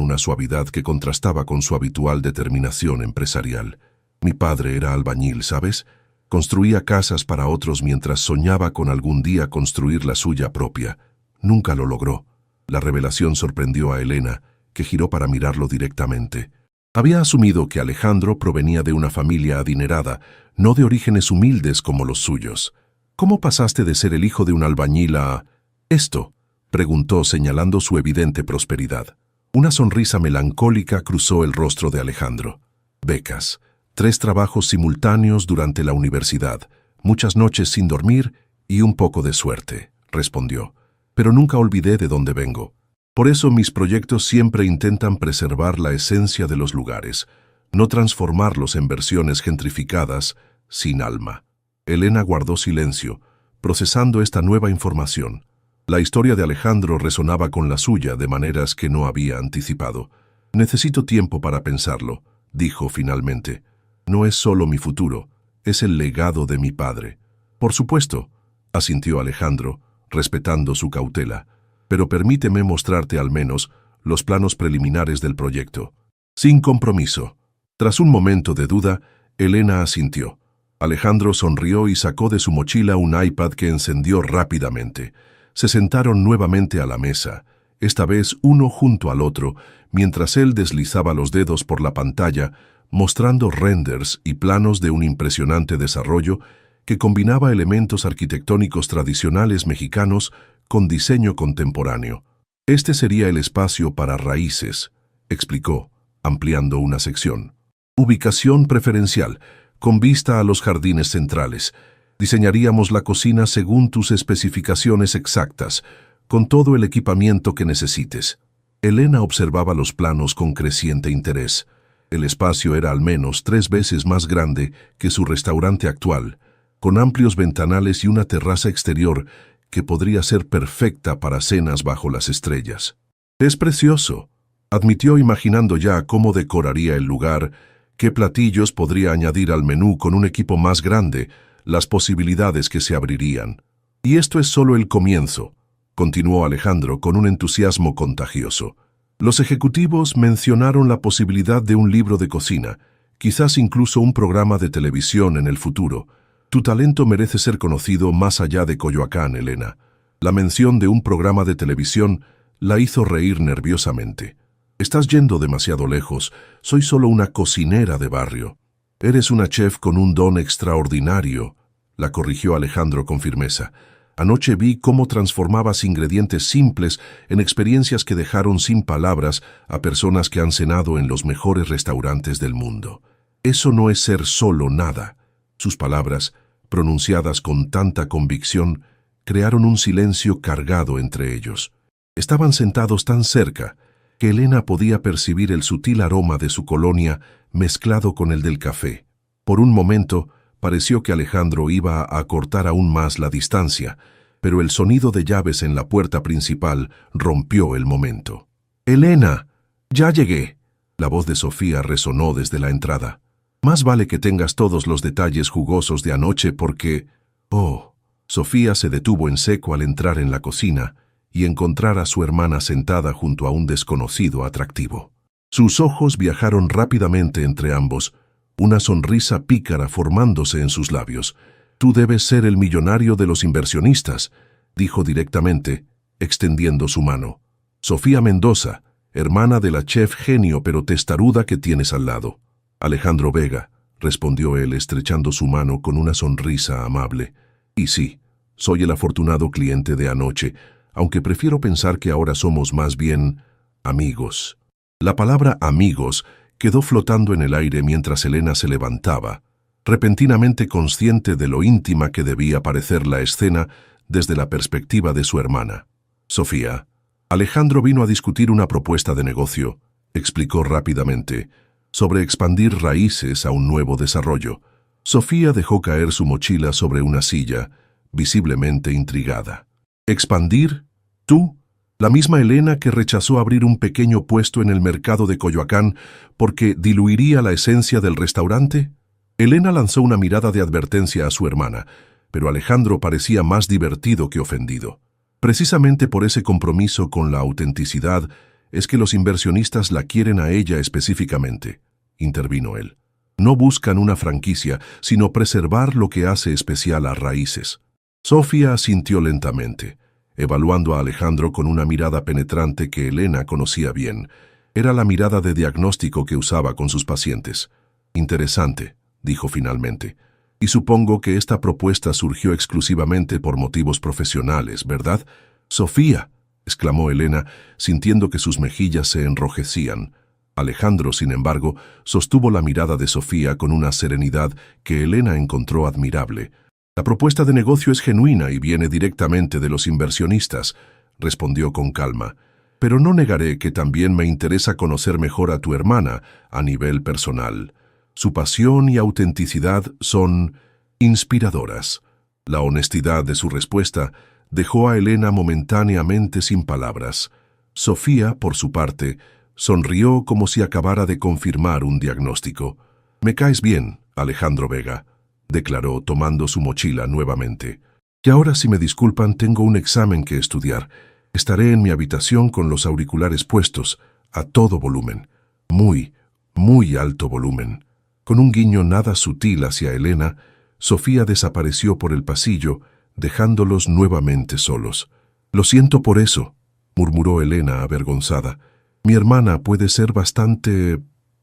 una suavidad que contrastaba con su habitual determinación empresarial. Mi padre era albañil, ¿sabes? Construía casas para otros mientras soñaba con algún día construir la suya propia. Nunca lo logró. La revelación sorprendió a Elena, que giró para mirarlo directamente. Había asumido que Alejandro provenía de una familia adinerada, no de orígenes humildes como los suyos. ¿Cómo pasaste de ser el hijo de un albañil a esto?, preguntó señalando su evidente prosperidad. Una sonrisa melancólica cruzó el rostro de Alejandro. Becas, 3 trabajos simultáneos durante la universidad, muchas noches sin dormir y un poco de suerte, respondió. Pero nunca olvidé de dónde vengo. Por eso mis proyectos siempre intentan preservar la esencia de los lugares, no transformarlos en versiones gentrificadas, sin alma. Elena guardó silencio, procesando esta nueva información. La historia de Alejandro resonaba con la suya de maneras que no había anticipado. Necesito tiempo para pensarlo, dijo finalmente. No es solo mi futuro, es el legado de mi padre. Por supuesto, asintió Alejandro, respetando su cautela, pero permíteme mostrarte al menos los planos preliminares del proyecto. Sin compromiso. Tras un momento de duda, Elena asintió. Alejandro sonrió y sacó de su mochila un iPad que encendió rápidamente. Se sentaron nuevamente a la mesa, esta vez uno junto al otro, mientras él deslizaba los dedos por la pantalla, mostrando renders y planos de un impresionante desarrollo que combinaba elementos arquitectónicos tradicionales mexicanos con diseño contemporáneo. Este sería el espacio para raíces, explicó, ampliando una sección. Ubicación preferencial, con vista a los jardines centrales. Diseñaríamos la cocina según tus especificaciones exactas, con todo el equipamiento que necesites. Elena observaba los planos con creciente interés. El espacio era al menos 3 veces más grande que su restaurante actual, con amplios ventanales y una terraza exterior que podría ser perfecta para cenas bajo las estrellas. Es precioso, admitió imaginando ya cómo decoraría el lugar, qué platillos podría añadir al menú con un equipo más grande, las posibilidades que se abrirían. Y esto es solo el comienzo, continuó Alejandro con un entusiasmo contagioso. Los ejecutivos mencionaron la posibilidad de un libro de cocina, quizás incluso un programa de televisión en el futuro. Tu talento merece ser conocido más allá de Coyoacán, Elena. La mención de un programa de televisión la hizo reír nerviosamente. Estás yendo demasiado lejos, soy solo una cocinera de barrio. Eres una chef con un don extraordinario, la corrigió Alejandro con firmeza. Anoche vi cómo transformabas ingredientes simples en experiencias que dejaron sin palabras a personas que han cenado en los mejores restaurantes del mundo. Eso no es ser solo nada. Sus palabras, pronunciadas con tanta convicción, crearon un silencio cargado entre ellos. Estaban sentados tan cerca que Elena podía percibir el sutil aroma de su colonia mezclado con el del café. Por un momento, pareció que Alejandro iba a acortar aún más la distancia, pero el sonido de llaves en la puerta principal rompió el momento. «¡Elena! ¡Ya llegué!», la voz de Sofía resonó desde la entrada. «Más vale que tengas todos los detalles jugosos de anoche porque...» «Oh». Sofía se detuvo en seco al entrar en la cocina y encontrar a su hermana sentada junto a un desconocido atractivo. Sus ojos viajaron rápidamente entre ambos, una sonrisa pícara formándose en sus labios. «Tú debes ser el millonario de los inversionistas», dijo directamente, extendiendo su mano. «Sofía Mendoza, hermana de la chef genio pero testaruda que tienes al lado». «Alejandro Vega», respondió él estrechando su mano con una sonrisa amable. «Y sí, soy el afortunado cliente de anoche, aunque prefiero pensar que ahora somos más bien Amigos. La palabra amigos quedó flotando en el aire mientras Elena se levantaba, repentinamente consciente de lo íntima que debía parecer la escena desde la perspectiva de su hermana. Sofía. Alejandro vino a discutir una propuesta de negocio, explicó rápidamente, sobre expandir raíces a un nuevo desarrollo. Sofía dejó caer su mochila sobre una silla, visiblemente intrigada. ¿Expandir? ¿Tú? ¿La misma Elena que rechazó abrir un pequeño puesto en el mercado de Coyoacán porque diluiría la esencia del restaurante? Elena lanzó una mirada de advertencia a su hermana, pero Alejandro parecía más divertido que ofendido. Precisamente por ese compromiso con la autenticidad es que los inversionistas la quieren a ella específicamente, intervino él. No buscan una franquicia, sino preservar lo que hace especial a Raíces. Sofía asintió lentamente, evaluando a Alejandro con una mirada penetrante que Elena conocía bien. Era la mirada de diagnóstico que usaba con sus pacientes. Interesante, dijo finalmente. Y supongo que esta propuesta surgió exclusivamente por motivos profesionales, ¿verdad? Sofía, exclamó Elena, sintiendo que sus mejillas se enrojecían. Alejandro, sin embargo, sostuvo la mirada de Sofía con una serenidad que Elena encontró admirable. La propuesta de negocio es genuina y viene directamente de los inversionistas, respondió con calma. Pero no negaré que también me interesa conocer mejor a tu hermana a nivel personal. Su pasión y autenticidad son inspiradoras. La honestidad de su respuesta dejó a Elena momentáneamente sin palabras. Sofía, por su parte, sonrió como si acabara de confirmar un diagnóstico. «Me caes bien, Alejandro Vega», declaró tomando su mochila nuevamente. «Y ahora, si me disculpan, tengo un examen que estudiar. Estaré en mi habitación con los auriculares puestos, a todo volumen. Muy, muy alto volumen». Con un guiño nada sutil hacia Elena, Sofía desapareció por el pasillo, dejándolos nuevamente solos. «Lo siento por eso», murmuró Elena avergonzada. «Mi hermana puede ser bastante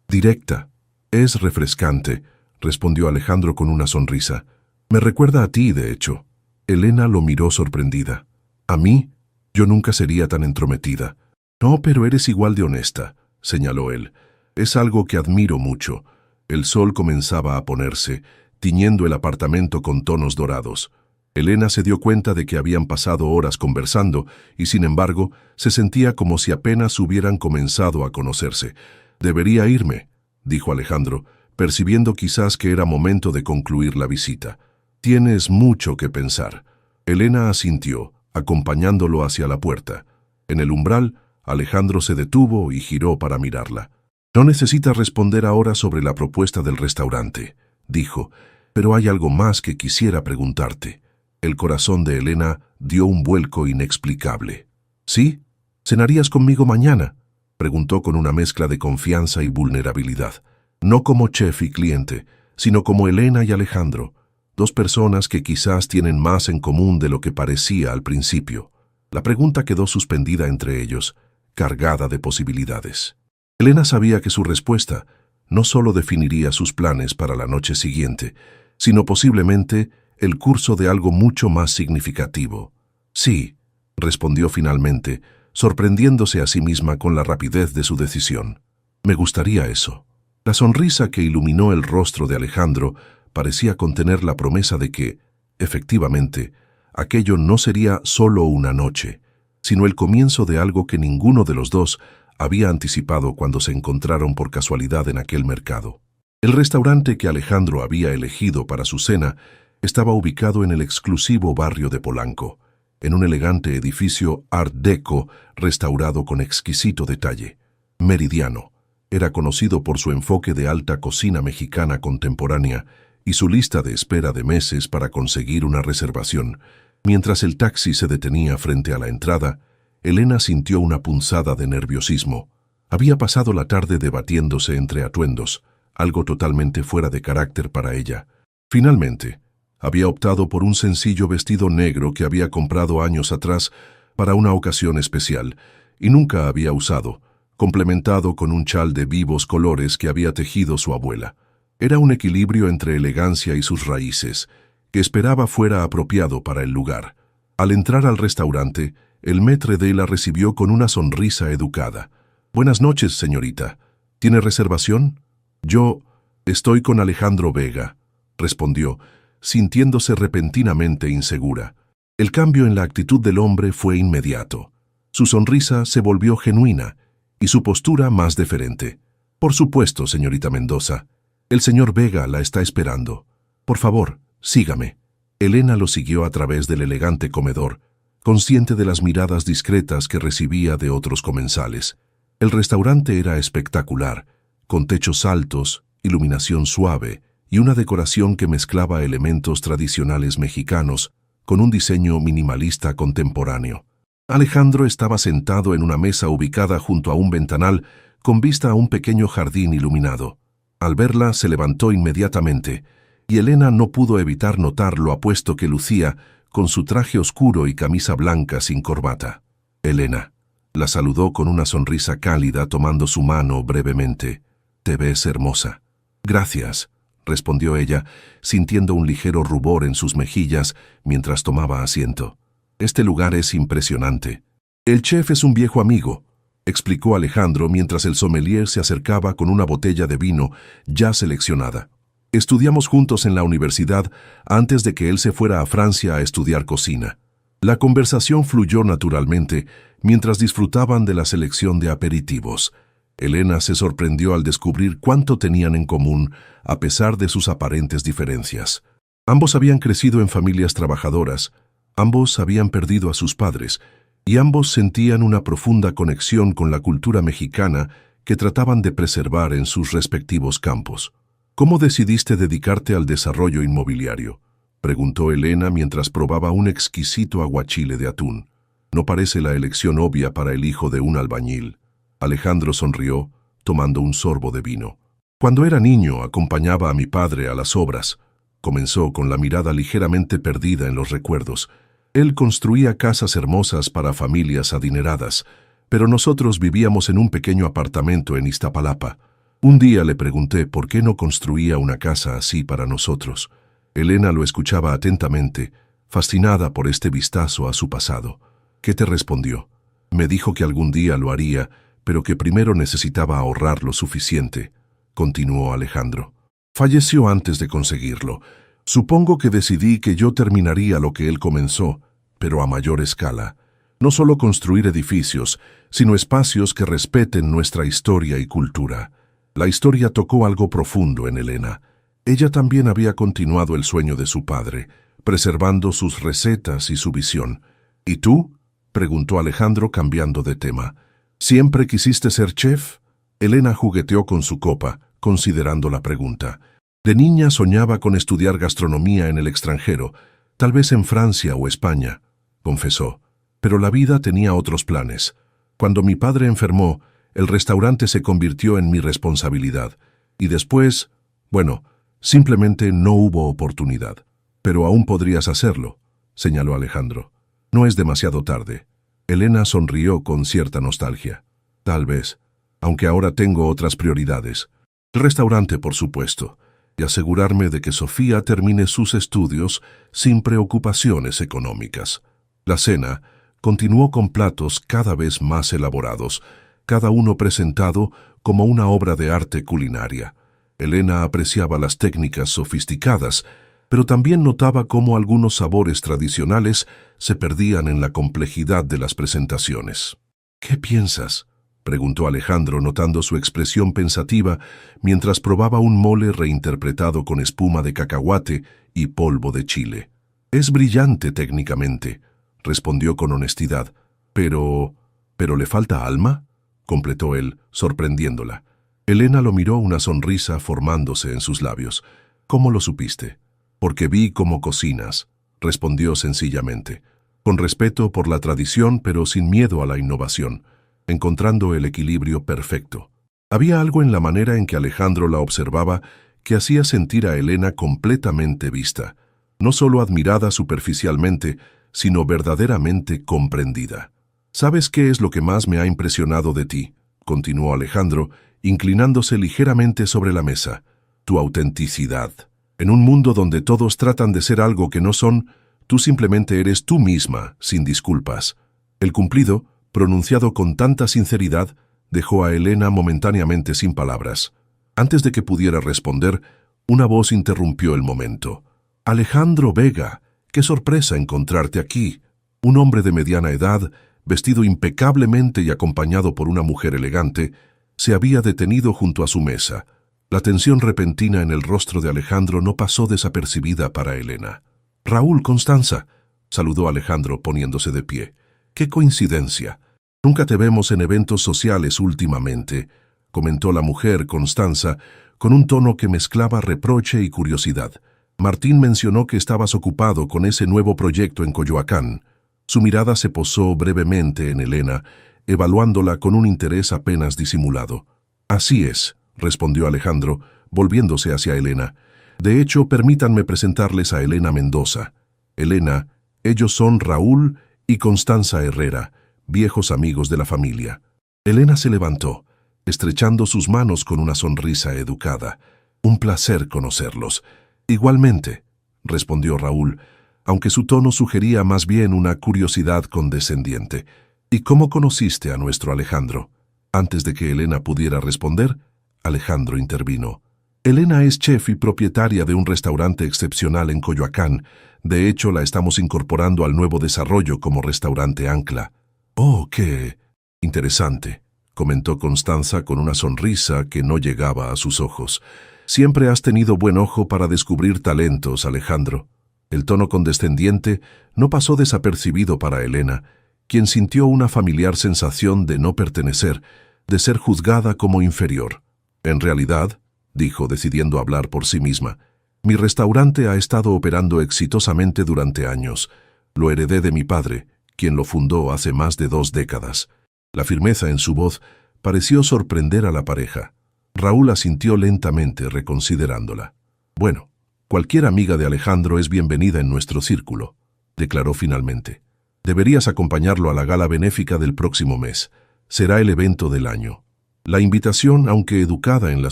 directa». «Es refrescante», respondió Alejandro con una sonrisa. «Me recuerda a ti, de hecho». Elena lo miró sorprendida. «¿A mí? Yo nunca sería tan entrometida». «No, pero eres igual de honesta», señaló él. «Es algo que admiro mucho». El sol comenzaba a ponerse, tiñendo el apartamento con tonos dorados. Elena se dio cuenta de que habían pasado horas conversando y, sin embargo, se sentía como si apenas hubieran comenzado a conocerse. «Debería irme», dijo Alejandro, percibiendo quizás que era momento de concluir la visita. «Tienes mucho que pensar». Elena asintió, acompañándolo hacia la puerta. En el umbral, Alejandro se detuvo y giró para mirarla. «No necesitas responder ahora sobre la propuesta del restaurante», dijo, «pero hay algo más que quisiera preguntarte». El corazón de Elena dio un vuelco inexplicable. «¿Sí? ¿Cenarías conmigo mañana?», preguntó con una mezcla de confianza y vulnerabilidad. No como chef y cliente, sino como Elena y Alejandro, dos personas que quizás tienen más en común de lo que parecía al principio. La pregunta quedó suspendida entre ellos, cargada de posibilidades. Elena sabía que su respuesta no solo definiría sus planes para la noche siguiente, sino posiblemente el curso de algo mucho más significativo. «Sí», respondió finalmente, sorprendiéndose a sí misma con la rapidez de su decisión. «Me gustaría eso». La sonrisa que iluminó el rostro de Alejandro parecía contener la promesa de que, efectivamente, aquello no sería solo una noche, sino el comienzo de algo que ninguno de los dos había anticipado cuando se encontraron por casualidad en aquel mercado. El restaurante que Alejandro había elegido para su cena estaba ubicado en el exclusivo barrio de Polanco, en un elegante edificio Art Deco restaurado con exquisito detalle. Meridiano era conocido por su enfoque de alta cocina mexicana contemporánea y su lista de espera de meses para conseguir una reservación. Mientras el taxi se detenía frente a la entrada, Elena sintió una punzada de nerviosismo. Había pasado la tarde debatiéndose entre atuendos, algo totalmente fuera de carácter para ella. Finalmente, había optado por un sencillo vestido negro que había comprado años atrás para una ocasión especial y nunca había usado, complementado con un chal de vivos colores que había tejido su abuela. Era un equilibrio entre elegancia y sus raíces, que esperaba fuera apropiado para el lugar. Al entrar al restaurante, el maître d' la recibió con una sonrisa educada. Buenas noches, señorita. ¿Tiene reservación? Yo estoy con Alejandro Vega, respondió, sintiéndose repentinamente insegura. El cambio en la actitud del hombre fue inmediato. Su sonrisa se volvió genuina y su postura más deferente. Por supuesto, señorita Mendoza. El señor Vega la está esperando. Por favor, sígame. Elena lo siguió a través del elegante comedor, consciente de las miradas discretas que recibía de otros comensales. El restaurante era espectacular, con techos altos, iluminación suave y una decoración que mezclaba elementos tradicionales mexicanos con un diseño minimalista contemporáneo. Alejandro estaba sentado en una mesa ubicada junto a un ventanal con vista a un pequeño jardín iluminado. Al verla se levantó inmediatamente, y Elena no pudo evitar notar lo apuesto que lucía con su traje oscuro y camisa blanca sin corbata. Elena la saludó con una sonrisa cálida tomando su mano brevemente. «Te ves hermosa». «Gracias», respondió ella, sintiendo un ligero rubor en sus mejillas mientras tomaba asiento. «Este lugar es impresionante». «El chef es un viejo amigo», explicó Alejandro mientras el sommelier se acercaba con una botella de vino ya seleccionada. «Estudiamos juntos en la universidad antes de que él se fuera a Francia a estudiar cocina». La conversación fluyó naturalmente mientras disfrutaban de la selección de aperitivos. Elena se sorprendió al descubrir cuánto tenían en común a pesar de sus aparentes diferencias. Ambos habían crecido en familias trabajadoras, ambos habían perdido a sus padres, y ambos sentían una profunda conexión con la cultura mexicana que trataban de preservar en sus respectivos campos. «¿Cómo decidiste dedicarte al desarrollo inmobiliario?», preguntó Elena mientras probaba un exquisito aguachile de atún. «No parece la elección obvia para el hijo de un albañil». Alejandro sonrió, tomando un sorbo de vino. «Cuando era niño acompañaba a mi padre a las obras», comenzó con la mirada ligeramente perdida en los recuerdos. «Él construía casas hermosas para familias adineradas, pero nosotros vivíamos en un pequeño apartamento en Iztapalapa. Un día le pregunté por qué no construía una casa así para nosotros». Elena lo escuchaba atentamente, fascinada por este vistazo a su pasado. «¿Qué te respondió?» «Me dijo que algún día lo haría, pero que primero necesitaba ahorrar lo suficiente», continuó Alejandro. «Falleció antes de conseguirlo. Supongo que decidí que yo terminaría lo que él comenzó, pero a mayor escala. No solo construir edificios, sino espacios que respeten nuestra historia y cultura». La historia tocó algo profundo en Elena. Ella también había continuado el sueño de su padre, preservando sus recetas y su visión. «¿Y tú?», preguntó Alejandro cambiando de tema. «¿Siempre quisiste ser chef?». Elena jugueteó con su copa, considerando la pregunta. «De niña soñaba con estudiar gastronomía en el extranjero, tal vez en Francia o España», confesó. «Pero la vida tenía otros planes. Cuando mi padre enfermó, el restaurante se convirtió en mi responsabilidad. Y después, bueno, simplemente no hubo oportunidad». «Pero aún podrías hacerlo», señaló Alejandro. «No es demasiado tarde». Elena sonrió con cierta nostalgia. «Tal vez, aunque ahora tengo otras prioridades. El restaurante, por supuesto, y asegurarme de que Sofía termine sus estudios sin preocupaciones económicas». La cena continuó con platos cada vez más elaborados, cada uno presentado como una obra de arte culinaria. Elena apreciaba las técnicas sofisticadas, pero también notaba cómo algunos sabores tradicionales se perdían en la complejidad de las presentaciones. «¿Qué piensas?», preguntó Alejandro notando su expresión pensativa mientras probaba un mole reinterpretado con espuma de cacahuate y polvo de chile. «Es brillante técnicamente», respondió con honestidad. «¿Pero le falta alma?», completó él, sorprendiéndola. Elena lo miró, una sonrisa formándose en sus labios. «¿Cómo lo supiste?». «Porque vi cómo cocinas», respondió sencillamente, con respeto por la tradición pero sin miedo a la innovación, encontrando el equilibrio perfecto. Había algo en la manera en que Alejandro la observaba que hacía sentir a Elena completamente vista, no solo admirada superficialmente, sino verdaderamente comprendida. «¿Sabes qué es lo que más me ha impresionado de ti?», continuó Alejandro, inclinándose ligeramente sobre la mesa. «Tu autenticidad. En un mundo donde todos tratan de ser algo que no son, tú simplemente eres tú misma, sin disculpas». El cumplido, pronunciado con tanta sinceridad, Dejó a Elena momentáneamente sin palabras. Antes de que pudiera responder, una voz interrumpió el momento. «Alejandro Vega, qué sorpresa encontrarte aquí». Un hombre de mediana edad, vestido impecablemente y acompañado por una mujer elegante, se había detenido junto a su mesa. La tensión repentina en el rostro de Alejandro no pasó desapercibida para Elena. «Raúl, Constanza», saludó Alejandro poniéndose de pie. «Qué coincidencia. Nunca te vemos en eventos sociales últimamente», comentó la mujer, Constanza, con un tono que mezclaba reproche y curiosidad. «Martín mencionó que estabas ocupado con ese nuevo proyecto en Coyoacán». Su mirada se posó brevemente en Elena, evaluándola con un interés apenas disimulado. «Así es», respondió Alejandro, volviéndose hacia Elena. «De hecho, permítanme presentarles a Elena Mendoza. Elena, ellos son Raúl y Constanza Herrera, viejos amigos de la familia». Elena se levantó, estrechando sus manos con una sonrisa educada. «Un placer conocerlos». «Igualmente», respondió Raúl, aunque su tono sugería más bien una curiosidad condescendiente. «¿Y cómo conociste a nuestro Alejandro?» Antes de que Elena pudiera responder, Alejandro intervino. «Elena es chef y propietaria de un restaurante excepcional en Coyoacán. De hecho, la estamos incorporando al nuevo desarrollo como restaurante ancla». «Oh, qué interesante», comentó Constanza con una sonrisa que no llegaba a sus ojos. «Siempre has tenido buen ojo para descubrir talentos, Alejandro». El tono condescendiente no pasó desapercibido para Elena, quien sintió una familiar sensación de no pertenecer, de ser juzgada como inferior. «En realidad», dijo, decidiendo hablar por sí misma, «mi restaurante ha estado operando exitosamente durante años. Lo heredé de mi padre, quien lo fundó hace más de 2 décadas». La firmeza en su voz pareció sorprender a la pareja. Raúl asintió lentamente, reconsiderándola. «Bueno, cualquier amiga de Alejandro es bienvenida en nuestro círculo», declaró finalmente. «Deberías acompañarlo a la gala benéfica del próximo mes. Será el evento del año». La invitación, aunque educada en la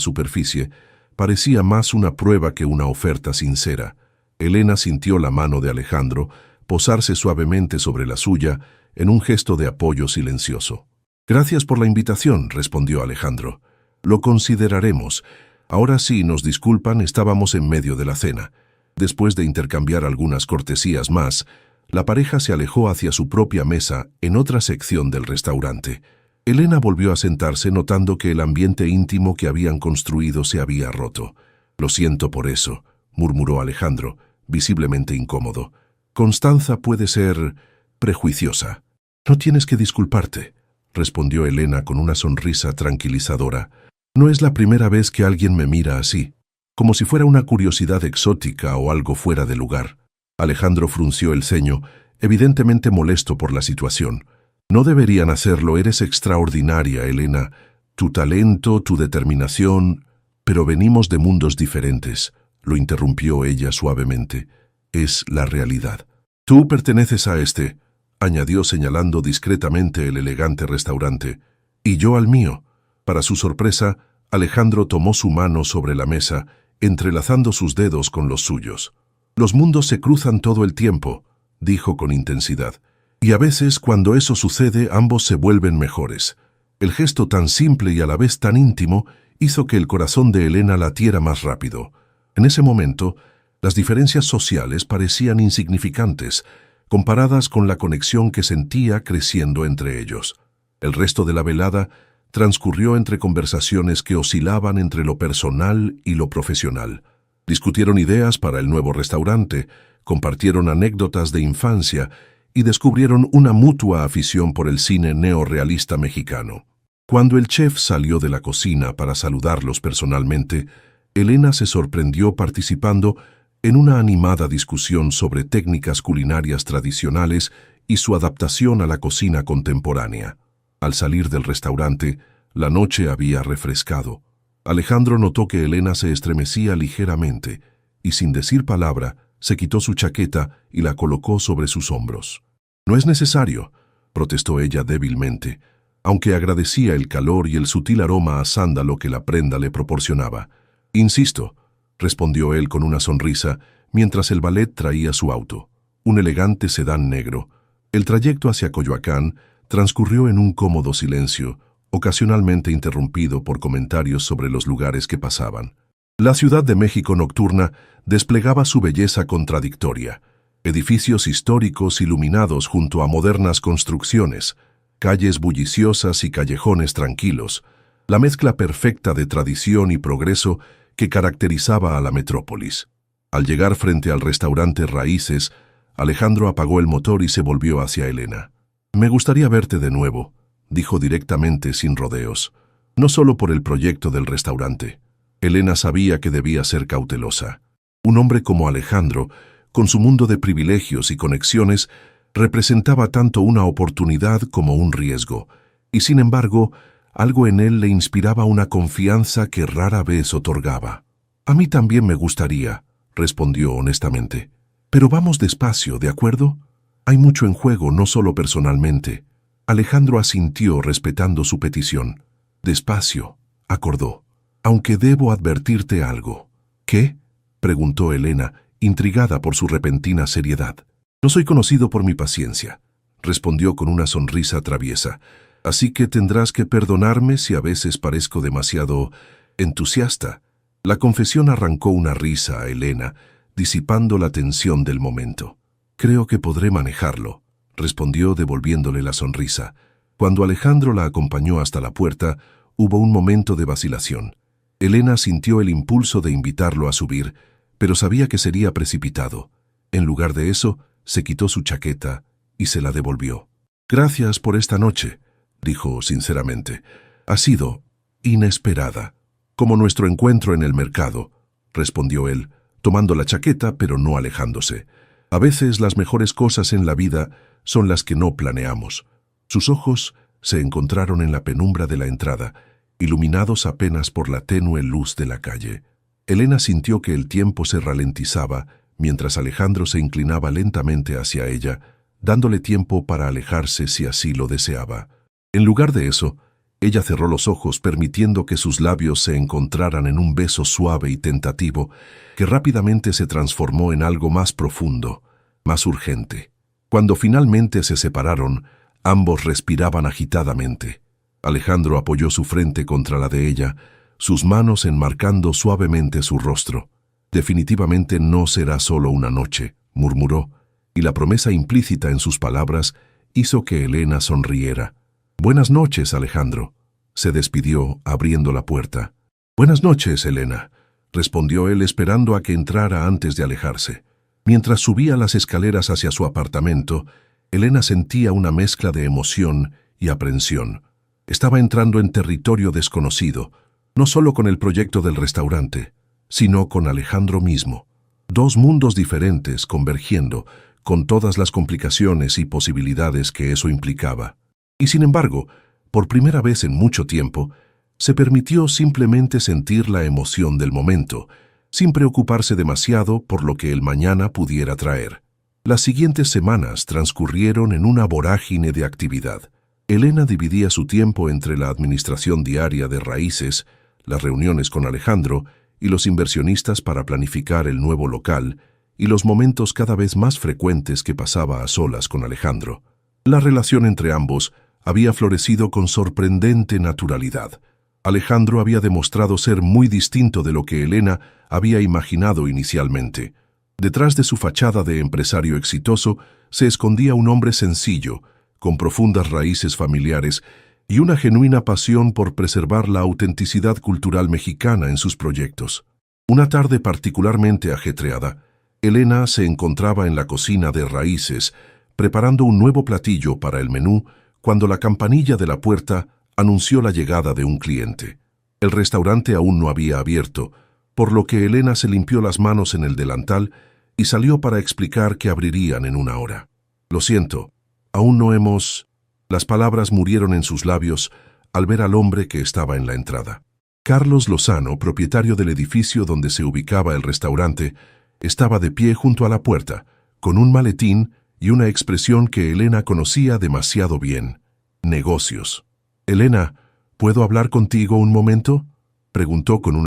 superficie, parecía más una prueba que una oferta sincera. Elena sintió la mano de Alejandro posarse suavemente sobre la suya en un gesto de apoyo silencioso. «Gracias por la invitación», respondió Alejandro. «Lo consideraremos. Ahora sí, nos disculpan, estábamos en medio de la cena». Después de intercambiar algunas cortesías más, la pareja se alejó hacia su propia mesa en otra sección del restaurante. Elena volvió a sentarse notando que el ambiente íntimo que habían construido se había roto. «Lo siento por eso», murmuró Alejandro, visiblemente incómodo. «Constanza puede ser prejuiciosa». «No tienes que disculparte», respondió Elena con una sonrisa tranquilizadora. «No es la primera vez que alguien me mira así, como si fuera una curiosidad exótica o algo fuera de lugar». Alejandro frunció el ceño, evidentemente molesto por la situación. «No deberían hacerlo, eres extraordinaria, Elena. Tu talento, tu determinación...» «Pero venimos de mundos diferentes», lo interrumpió ella suavemente. «Es la realidad». «Tú perteneces a este», añadió señalando discretamente el elegante restaurante, «y yo al mío». Para su sorpresa, Alejandro tomó su mano sobre la mesa, entrelazando sus dedos con los suyos. «Los mundos se cruzan todo el tiempo», dijo con intensidad. «Y a veces, cuando eso sucede, ambos se vuelven mejores». El gesto tan simple y a la vez tan íntimo hizo que el corazón de Elena latiera más rápido. En ese momento, las diferencias sociales parecían insignificantes, comparadas con la conexión que sentía creciendo entre ellos. El resto de la velada transcurrió entre conversaciones que oscilaban entre lo personal y lo profesional. Discutieron ideas para el nuevo restaurante, compartieron anécdotas de infancia y descubrieron una mutua afición por el cine neorrealista mexicano. Cuando el chef salió de la cocina para saludarlos personalmente, Elena se sorprendió participando en una animada discusión sobre técnicas culinarias tradicionales y su adaptación a la cocina contemporánea. Al salir del restaurante, la noche había refrescado. Alejandro notó que Elena se estremecía ligeramente y, sin decir palabra, se quitó su chaqueta y la colocó sobre sus hombros. «No es necesario», protestó ella débilmente, aunque agradecía el calor y el sutil aroma a sándalo que la prenda le proporcionaba. «Insisto», respondió él con una sonrisa, mientras el valet traía su auto, un elegante sedán negro. El trayecto hacia Coyoacán transcurrió en un cómodo silencio, ocasionalmente interrumpido por comentarios sobre los lugares que pasaban. La Ciudad de México nocturna desplegaba su belleza contradictoria. Edificios históricos iluminados junto a modernas construcciones, calles bulliciosas y callejones tranquilos, la mezcla perfecta de tradición y progreso que caracterizaba a la metrópolis. Al llegar frente al restaurante Raíces, Alejandro apagó el motor y se volvió hacia Elena. «Me gustaría verte de nuevo», dijo directamente sin rodeos. No solo por el proyecto del restaurante. Elena sabía que debía ser cautelosa. Un hombre como Alejandro, con su mundo de privilegios y conexiones, representaba tanto una oportunidad como un riesgo, y sin embargo, algo en él le inspiraba una confianza que rara vez otorgaba. «A mí también me gustaría», respondió honestamente. «Pero vamos despacio, ¿de acuerdo? Hay mucho en juego, no solo personalmente». Alejandro asintió respetando su petición. «Despacio», acordó. «Aunque debo advertirte algo». «¿Qué?», preguntó Elena, intrigada por su repentina seriedad. «No soy conocido por mi paciencia», respondió con una sonrisa traviesa. «Así que tendrás que perdonarme si a veces parezco demasiado entusiasta». La confesión arrancó una risa a Elena, disipando la tensión del momento. «Creo que podré manejarlo», respondió devolviéndole la sonrisa. Cuando Alejandro la acompañó hasta la puerta, hubo un momento de vacilación. Elena sintió el impulso de invitarlo a subir, pero sabía que sería precipitado. En lugar de eso, se quitó su chaqueta y se la devolvió. «Gracias por esta noche», dijo sinceramente. «Ha sido inesperada, como nuestro encuentro en el mercado», respondió él, tomando la chaqueta pero no alejándose. «A veces las mejores cosas en la vida son las que no planeamos». Sus ojos se encontraron en la penumbra de la entrada, iluminados apenas por la tenue luz de la calle. Elena sintió que el tiempo se ralentizaba mientras Alejandro se inclinaba lentamente hacia ella, dándole tiempo para alejarse si así lo deseaba. En lugar de eso, ella cerró los ojos permitiendo que sus labios se encontraran en un beso suave y tentativo que rápidamente se transformó en algo más profundo, más urgente. Cuando finalmente se separaron, ambos respiraban agitadamente. Alejandro apoyó su frente contra la de ella, sus manos enmarcando suavemente su rostro. «Definitivamente no será solo una noche», murmuró, y la promesa implícita en sus palabras hizo que Elena sonriera. «Buenas noches, Alejandro», se despidió, abriendo la puerta. «Buenas noches, Elena», respondió él esperando a que entrara antes de alejarse. Mientras subía las escaleras hacia su apartamento, Elena sentía una mezcla de emoción y aprensión. Estaba entrando en territorio desconocido, no solo con el proyecto del restaurante, sino con Alejandro mismo. Dos mundos diferentes convergiendo, con todas las complicaciones y posibilidades que eso implicaba. Y sin embargo, por primera vez en mucho tiempo, se permitió simplemente sentir la emoción del momento, sin preocuparse demasiado por lo que el mañana pudiera traer. Las siguientes semanas transcurrieron en una vorágine de actividad. Elena dividía su tiempo entre la administración diaria de Raíces, las reuniones con Alejandro y los inversionistas para planificar el nuevo local y los momentos cada vez más frecuentes que pasaba a solas con Alejandro. La relación entre ambos había florecido con sorprendente naturalidad. Alejandro había demostrado ser muy distinto de lo que Elena había imaginado inicialmente. Detrás de su fachada de empresario exitoso se escondía un hombre sencillo, con profundas raíces familiares y una genuina pasión por preservar la autenticidad cultural mexicana en sus proyectos. Una tarde particularmente ajetreada, Elena se encontraba en la cocina de Raíces, preparando un nuevo platillo para el menú, cuando la campanilla de la puerta anunció la llegada de un cliente. El restaurante aún no había abierto, por lo que Elena se limpió las manos en el delantal y salió para explicar que abrirían en una hora. «Lo siento, aún no hemos...». Las palabras murieron en sus labios al ver al hombre que estaba en la entrada. Carlos Lozano, propietario del edificio donde se ubicaba el restaurante, estaba de pie junto a la puerta, con un maletín y una expresión que Elena conocía demasiado bien: negocios. «Elena, ¿puedo hablar contigo un momento?», preguntó con una